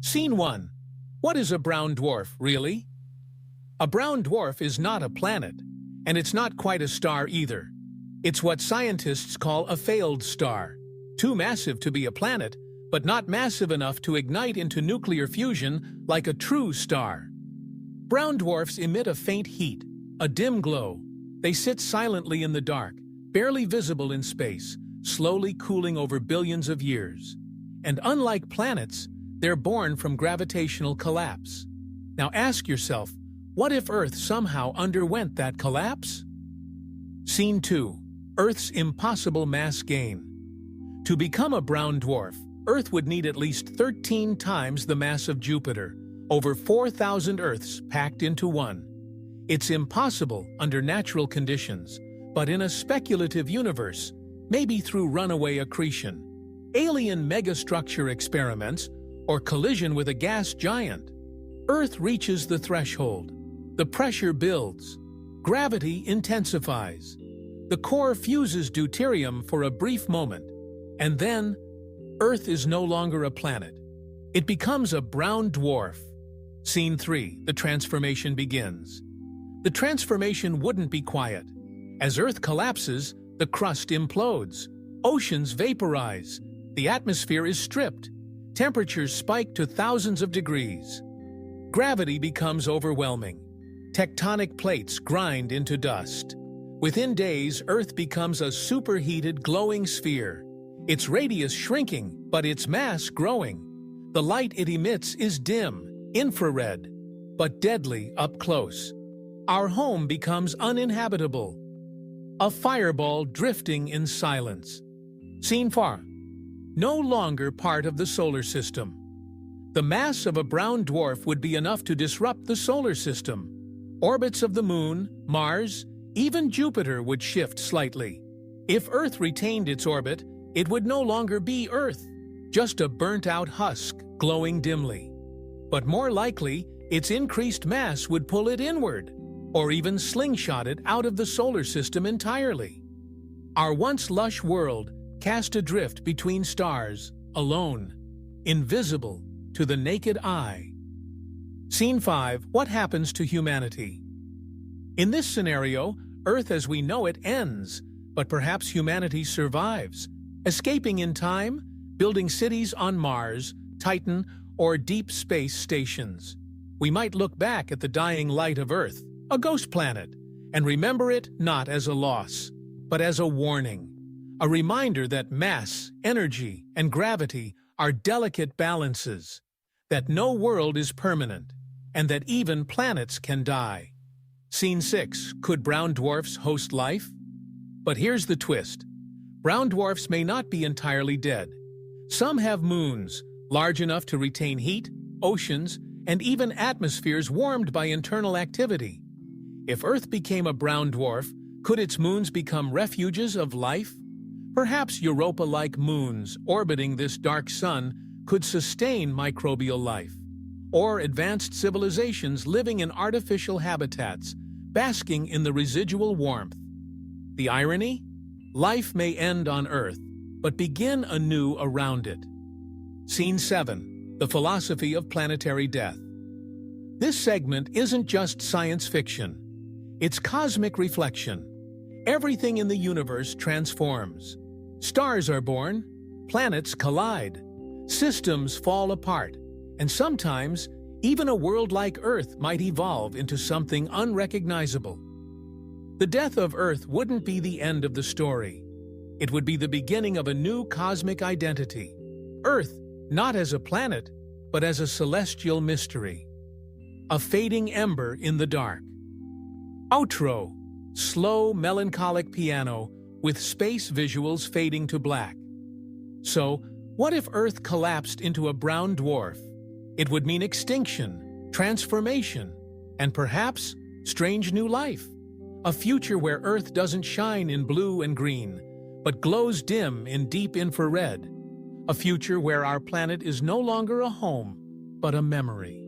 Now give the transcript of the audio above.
Scene 1. What is a brown dwarf, really? A brown dwarf is not a planet, and it's not quite a star either. It's what scientists call a failed star, too massive to be a planet, but not massive enough to ignite into nuclear fusion like a true star. Brown dwarfs emit a faint heat, a dim glow. They sit silently in the dark, barely visible in space, slowly cooling over billions of years. And unlike planets, they're born from gravitational collapse. Now ask yourself, what if Earth somehow underwent that collapse? Scene 2. Earth's impossible mass gain. To become a brown dwarf, Earth would need at least 13 times the mass of Jupiter, over 4,000 Earths packed into one. It's impossible under natural conditions, but in a speculative universe, maybe through runaway accretion, alien megastructure experiments, or collision with a gas giant, Earth reaches the threshold. The pressure builds. Gravity intensifies. The core fuses deuterium for a brief moment, and then Earth is no longer a planet. It becomes a brown dwarf. Scene 3. The transformation begins. The transformation wouldn't be quiet. As Earth collapses, the crust implodes. Oceans vaporize. The atmosphere is stripped. Temperatures spike to thousands of degrees. Gravity becomes overwhelming. Tectonic plates grind into dust. Within days, Earth becomes a superheated, glowing sphere. Its radius shrinking, but its mass growing. The light it emits is dim, infrared, but deadly up close. Our home becomes uninhabitable. A fireball drifting in silence. Scene 4. No longer part of the solar system. The mass of a brown dwarf would be enough to disrupt the solar system. Orbits of the Moon, Mars, even Jupiter would shift slightly. If Earth retained its orbit, it would no longer be Earth, just a burnt-out husk glowing dimly. But more likely, its increased mass would pull it inward, or even slingshot it out of the solar system entirely. Our once lush world cast adrift between stars, alone, invisible to the naked eye. Scene 5. What happens to humanity? In this scenario, Earth as we know it ends, but perhaps humanity survives, escaping in time, building cities on Mars, Titan, or deep space stations. We might look back at the dying light of Earth, a ghost planet, and remember it not as a loss, but as a warning. A reminder that mass, energy, and gravity are delicate balances, that no world is permanent, and that even planets can die. Scene 6. Could brown dwarfs host life? But here's the twist. Brown dwarfs may not be entirely dead. Some have moons, large enough to retain heat, oceans, and even atmospheres warmed by internal activity. If Earth became a brown dwarf, could its moons become refuges of life? Perhaps Europa-like moons orbiting this dark sun could sustain microbial life, or advanced civilizations living in artificial habitats, basking in the residual warmth. The irony? Life may end on Earth, but begin anew around it. Scene 7. The philosophy of planetary death. This segment isn't just science fiction. It's cosmic reflection. Everything in the universe transforms. Stars are born, planets collide, systems fall apart, and sometimes even a world like Earth might evolve into something unrecognizable. The death of Earth wouldn't be the end of the story. It would be the beginning of a new cosmic identity. Earth, not as a planet, but as a celestial mystery. A fading ember in the dark. Outro. Slow, melancholic piano with space visuals fading to black. So, what if Earth collapsed into a brown dwarf? It would mean extinction, transformation, and perhaps strange new life. A future where Earth doesn't shine in blue and green, but glows dim in deep infrared. A future where our planet is no longer a home, but a memory.